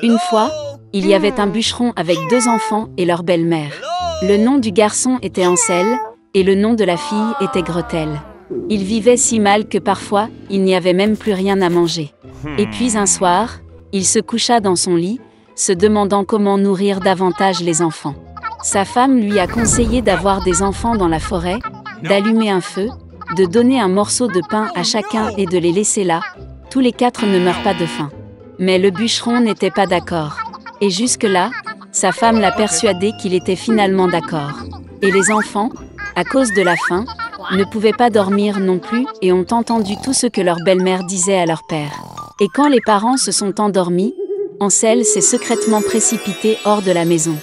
Une fois, il y avait un bûcheron avec 2 enfants et leur belle-mère. Le nom du garçon était Ansel, et le nom de la fille était Gretel. Ils vivaient si mal que parfois, il n'y avait même plus rien à manger. Et puis un soir, il se coucha dans son lit, se demandant comment nourrir davantage les enfants. Sa femme lui a conseillé d'avoir des enfants dans la forêt, d'allumer un feu, de donner un morceau de pain à chacun et de les laisser là. Tous les 4 ne meurent pas de faim. Mais le bûcheron n'était pas d'accord. Et jusque-là, sa femme l'a persuadé qu'il était finalement d'accord. Et les enfants, à cause de la faim, ne pouvaient pas dormir non plus et ont entendu tout ce que leur belle-mère disait à leur père. Et quand les parents se sont endormis, Ansel s'est secrètement précipité hors de la maison.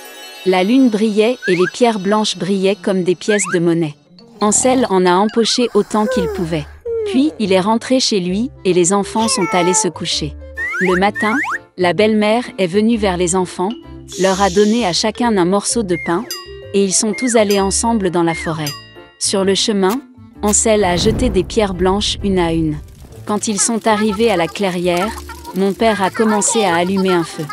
La lune brillait et les pierres blanches brillaient comme des pièces de monnaie. Ansel en a empoché autant qu'il pouvait. Puis il est rentré chez lui et les enfants sont allés se coucher. Le matin, la belle-mère est venue vers les enfants, leur a donné à chacun un morceau de pain, et ils sont tous allés ensemble dans la forêt. Sur le chemin, Ansel a jeté des pierres blanches une à une. Quand ils sont arrivés à la clairière, mon père a commencé à allumer un feu.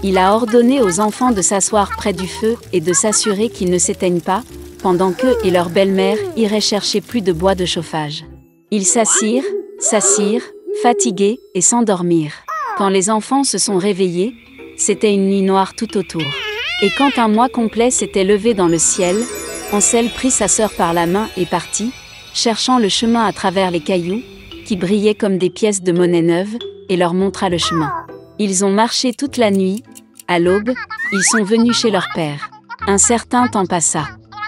Il a ordonné aux enfants de s'asseoir près du feu et de s'assurer qu'ils ne s'éteignent pas, pendant qu'eux et leur belle-mère iraient chercher plus de bois de chauffage. Ils s'assirent, fatigués, et s'endormirent. Quand les enfants se sont réveillés, c'était une nuit noire tout autour. Et quand un mois complet s'était levé dans le ciel, Ansel prit sa sœur par la main et partit, cherchant le chemin à travers les cailloux, qui brillaient comme des pièces de monnaie neuve, et leur montra le chemin. Ils ont marché toute la nuit. À l'aube, ils sont venus chez leur père. Un certain temps passa.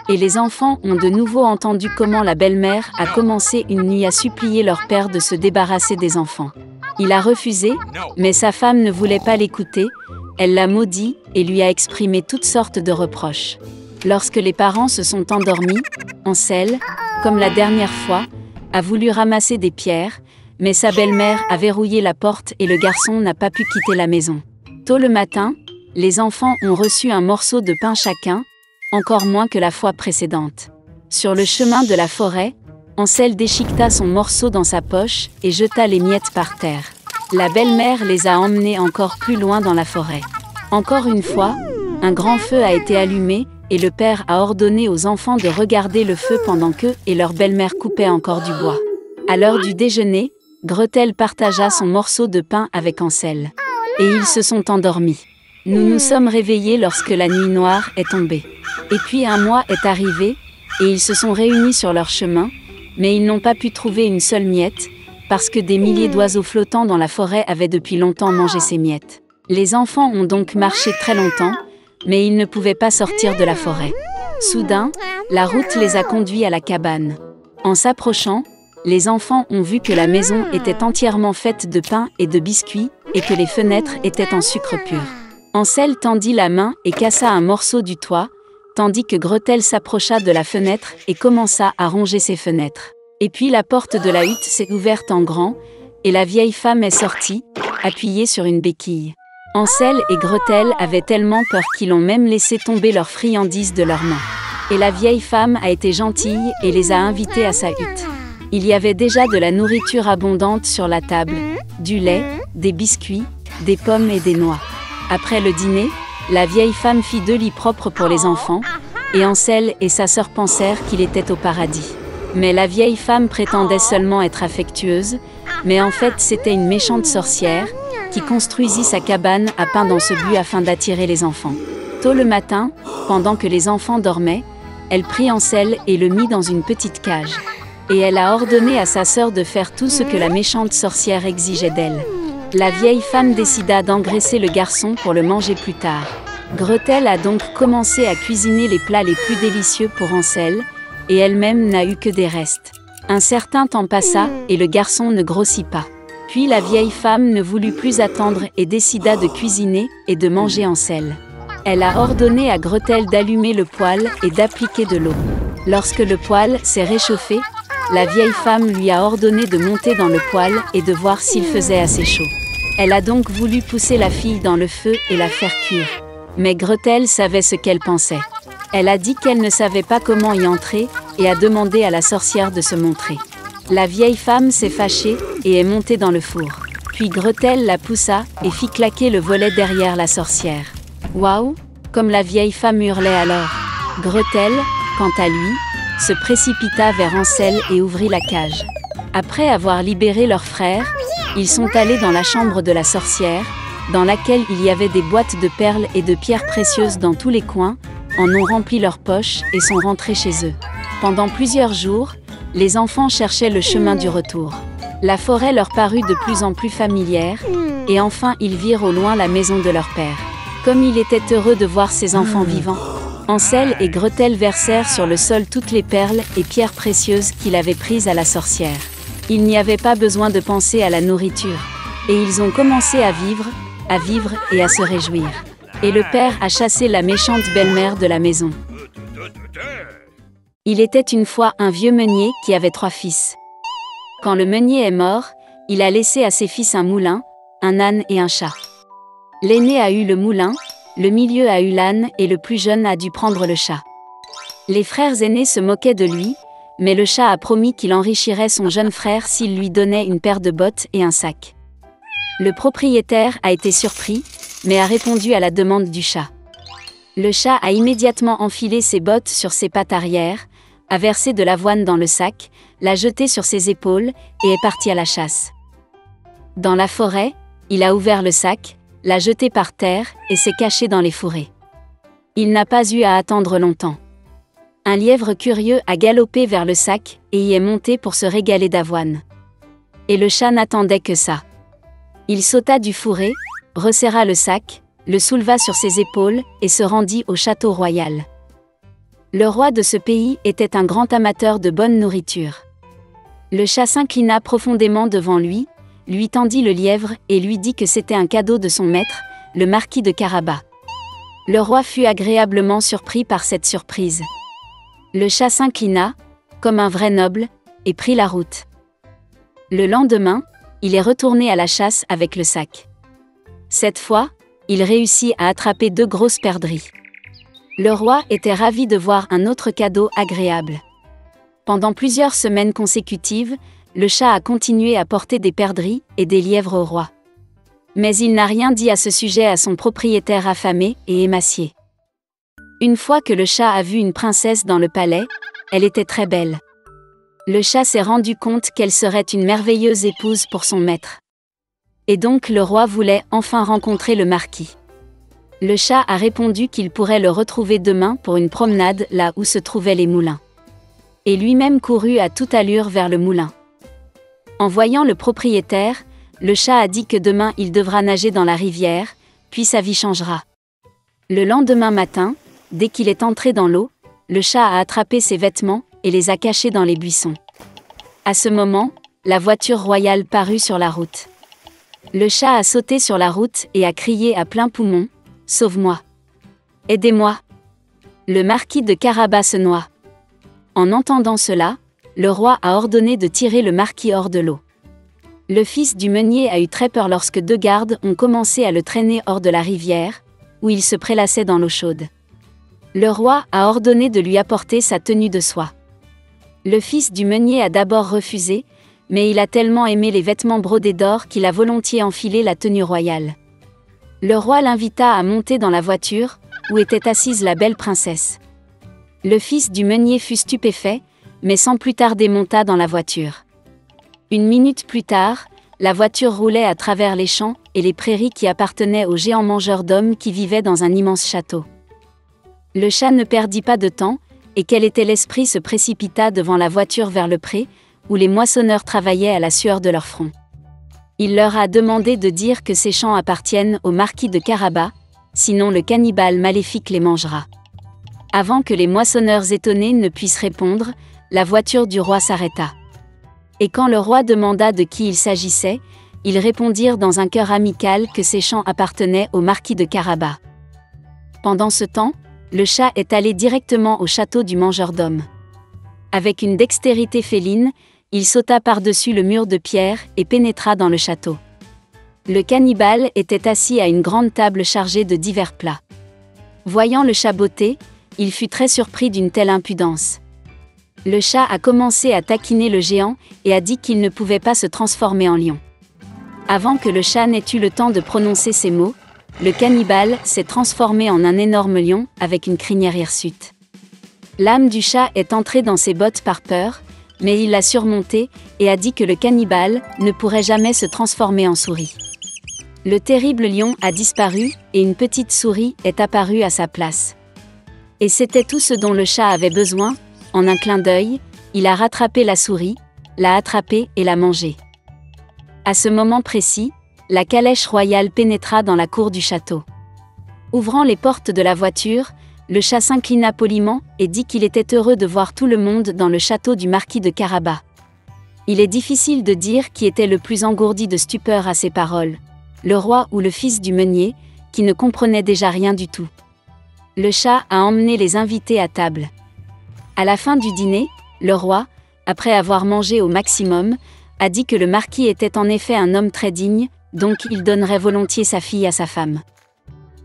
Et les enfants ont de nouveau entendu comment la belle-mère a commencé une nuit à supplier leur père de se débarrasser des enfants. Il a refusé, mais sa femme ne voulait pas l'écouter, elle l'a maudit et lui a exprimé toutes sortes de reproches. Lorsque les parents se sont endormis, Ansel, comme la dernière fois, a voulu ramasser des pierres, mais sa belle-mère a verrouillé la porte et le garçon n'a pas pu quitter la maison. Tôt le matin, les enfants ont reçu un morceau de pain chacun, encore moins que la fois précédente. Sur le chemin de la forêt, Ansel déchiqueta son morceau dans sa poche et jeta les miettes par terre. La belle-mère les a emmenés encore plus loin dans la forêt. Encore une fois, un grand feu a été allumé et le père a ordonné aux enfants de regarder le feu pendant qu'eux et leur belle-mère coupaient encore du bois. À l'heure du déjeuner, Gretel partagea son morceau de pain avec Ansel. Et ils se sont endormis. Nous nous sommes réveillés lorsque la nuit noire est tombée. Et puis un mois est arrivé, et ils se sont réunis sur leur chemin, mais ils n'ont pas pu trouver une seule miette, parce que des milliers d'oiseaux flottants dans la forêt avaient depuis longtemps mangé ces miettes. Les enfants ont donc marché très longtemps, mais ils ne pouvaient pas sortir de la forêt. Soudain, la route les a conduits à la cabane. En s'approchant, les enfants ont vu que la maison était entièrement faite de pain et de biscuits, et que les fenêtres étaient en sucre pur. Ansel tendit la main et cassa un morceau du toit, tandis que Gretel s'approcha de la fenêtre et commença à ronger ses fenêtres. Et puis la porte de la hutte s'est ouverte en grand, et la vieille femme est sortie, appuyée sur une béquille. Ansel et Gretel avaient tellement peur qu'ils ont même laissé tomber leurs friandises de leurs mains. Et la vieille femme a été gentille et les a invités à sa hutte. Il y avait déjà de la nourriture abondante sur la table, du lait, des biscuits, des pommes et des noix. Après le dîner, la vieille femme fit 2 lits propres pour les enfants, et Ansel et sa sœur pensèrent qu'il était au paradis. Mais la vieille femme prétendait seulement être affectueuse, mais en fait c'était une méchante sorcière, qui construisit sa cabane à pain dans ce but afin d'attirer les enfants. Tôt le matin, pendant que les enfants dormaient, elle prit Ansel et le mit dans une petite cage. Et elle a ordonné à sa sœur de faire tout ce que la méchante sorcière exigeait d'elle. La vieille femme décida d'engraisser le garçon pour le manger plus tard. Gretel a donc commencé à cuisiner les plats les plus délicieux pour Ansel, et elle-même n'a eu que des restes. Un certain temps passa, et le garçon ne grossit pas. Puis la vieille femme ne voulut plus attendre et décida de cuisiner et de manger Ansel. Elle a ordonné à Gretel d'allumer le poêle et d'appliquer de l'eau. Lorsque le poêle s'est réchauffé, la vieille femme lui a ordonné de monter dans le poêle et de voir s'il faisait assez chaud. Elle a donc voulu pousser la fille dans le feu et la faire cuire. Mais Gretel savait ce qu'elle pensait. Elle a dit qu'elle ne savait pas comment y entrer et a demandé à la sorcière de se montrer. La vieille femme s'est fâchée et est montée dans le four. Puis Gretel la poussa et fit claquer le volet derrière la sorcière. Waouh! Comme la vieille femme hurlait alors. Gretel, quant à lui, se précipita vers Hansel et ouvrit la cage. Après avoir libéré leur frère, ils sont allés dans la chambre de la sorcière, dans laquelle il y avait des boîtes de perles et de pierres précieuses dans tous les coins, en ont rempli leurs poches et sont rentrés chez eux. Pendant plusieurs jours, les enfants cherchaient le chemin du retour. La forêt leur parut de plus en plus familière, et enfin ils virent au loin la maison de leur père. Comme il était heureux de voir ses enfants vivants, Hansel et Gretel versèrent sur le sol toutes les perles et pierres précieuses qu'il avait prises à la sorcière. Il n'y avait pas besoin de penser à la nourriture. Et ils ont commencé à vivre et à se réjouir. Et le père a chassé la méchante belle-mère de la maison. Il était une fois un vieux meunier qui avait 3 fils. Quand le meunier est mort, il a laissé à ses fils un moulin, un âne et un chat. L'aîné a eu le moulin, le milieu a eu l'âne et le plus jeune a dû prendre le chat. Les frères aînés se moquaient de lui, mais le chat a promis qu'il enrichirait son jeune frère s'il lui donnait une paire de bottes et un sac. Le propriétaire a été surpris, mais a répondu à la demande du chat. Le chat a immédiatement enfilé ses bottes sur ses pattes arrière, a versé de l'avoine dans le sac, l'a jeté sur ses épaules et est parti à la chasse. Dans la forêt, il a ouvert le sac, l'a jeté par terre et s'est caché dans les fourrés. Il n'a pas eu à attendre longtemps. Un lièvre curieux a galopé vers le sac et y est monté pour se régaler d'avoine. Et le chat n'attendait que ça. Il sauta du fourré, resserra le sac, le souleva sur ses épaules et se rendit au château royal. Le roi de ce pays était un grand amateur de bonne nourriture. Le chat s'inclina profondément devant lui tendit le lièvre et lui dit que c'était un cadeau de son maître, le marquis de Carabas. Le roi fut agréablement surpris par cette surprise. Le chat s'inclina, comme un vrai noble, et prit la route. Le lendemain, il est retourné à la chasse avec le sac. Cette fois, il réussit à attraper 2 grosses perdrix. Le roi était ravi de voir un autre cadeau agréable. Pendant plusieurs semaines consécutives, le chat a continué à porter des perdrix et des lièvres au roi. Mais il n'a rien dit à ce sujet à son propriétaire affamé et émacié. Une fois que le chat a vu une princesse dans le palais, elle était très belle. Le chat s'est rendu compte qu'elle serait une merveilleuse épouse pour son maître. Et donc le roi voulait enfin rencontrer le marquis. Le chat a répondu qu'il pourrait le retrouver demain pour une promenade là où se trouvaient les moulins. Et lui-même courut à toute allure vers le moulin. En voyant le propriétaire, le chat a dit que demain il devra nager dans la rivière, puis sa vie changera. Le lendemain matin, dès qu'il est entré dans l'eau, le chat a attrapé ses vêtements et les a cachés dans les buissons. À ce moment, la voiture royale parut sur la route. Le chat a sauté sur la route et a crié à plein poumon : « Sauve-moi ! Aidez-moi ! Le marquis de Carabas se noie. » En entendant cela, le roi a ordonné de tirer le marquis hors de l'eau. Le fils du meunier a eu très peur lorsque 2 gardes ont commencé à le traîner hors de la rivière, où il se prélassait dans l'eau chaude. Le roi a ordonné de lui apporter sa tenue de soie. Le fils du meunier a d'abord refusé, mais il a tellement aimé les vêtements brodés d'or qu'il a volontiers enfilé la tenue royale. Le roi l'invita à monter dans la voiture, où était assise la belle princesse. Le fils du meunier fut stupéfait, mais sans plus tarder monta dans la voiture. 1 minute plus tard, la voiture roulait à travers les champs et les prairies qui appartenaient aux géants mangeurs d'hommes qui vivaient dans un immense château. Le chat ne perdit pas de temps, et quel était l'esprit se précipita devant la voiture vers le pré, où les moissonneurs travaillaient à la sueur de leur front. Il leur a demandé de dire que ces champs appartiennent au marquis de Carabas, sinon le cannibale maléfique les mangera. Avant que les moissonneurs étonnés ne puissent répondre, la voiture du roi s'arrêta. Et quand le roi demanda de qui il s'agissait, ils répondirent dans un chœur amical que ces champs appartenaient au marquis de Carabas. Pendant ce temps, le chat est allé directement au château du mangeur d'hommes. Avec une dextérité féline, il sauta par-dessus le mur de pierre et pénétra dans le château. Le cannibale était assis à une grande table chargée de divers plats. Voyant le chat botter, il fut très surpris d'une telle impudence. Le chat a commencé à taquiner le géant et a dit qu'il ne pouvait pas se transformer en lion. Avant que le chat n'ait eu le temps de prononcer ces mots, le cannibale s'est transformé en un énorme lion avec une crinière hirsute. L'âme du chat est entrée dans ses bottes par peur, mais il l'a surmontée et a dit que le cannibale ne pourrait jamais se transformer en souris. Le terrible lion a disparu et une petite souris est apparue à sa place. Et c'était tout ce dont le chat avait besoin. En un clin d'œil, il a rattrapé la souris, l'a attrapée et l'a mangée. À ce moment précis, la calèche royale pénétra dans la cour du château. Ouvrant les portes de la voiture, le chat s'inclina poliment et dit qu'il était heureux de voir tout le monde dans le château du marquis de Carabas. Il est difficile de dire qui était le plus engourdi de stupeur à ces paroles, le roi ou le fils du meunier, qui ne comprenait déjà rien du tout. Le chat a emmené les invités à table. À la fin du dîner, le roi, après avoir mangé au maximum, a dit que le marquis était en effet un homme très digne, donc il donnerait volontiers sa fille à sa femme.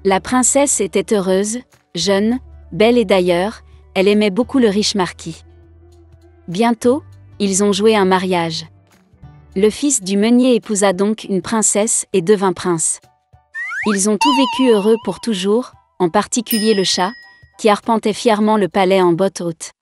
La princesse était heureuse, jeune, belle et d'ailleurs, elle aimait beaucoup le riche marquis. Bientôt, ils ont joué un mariage. Le fils du meunier épousa donc une princesse et devint prince. Ils ont tout vécu heureux pour toujours, en particulier le chat, qui arpentait fièrement le palais en bottes hautes.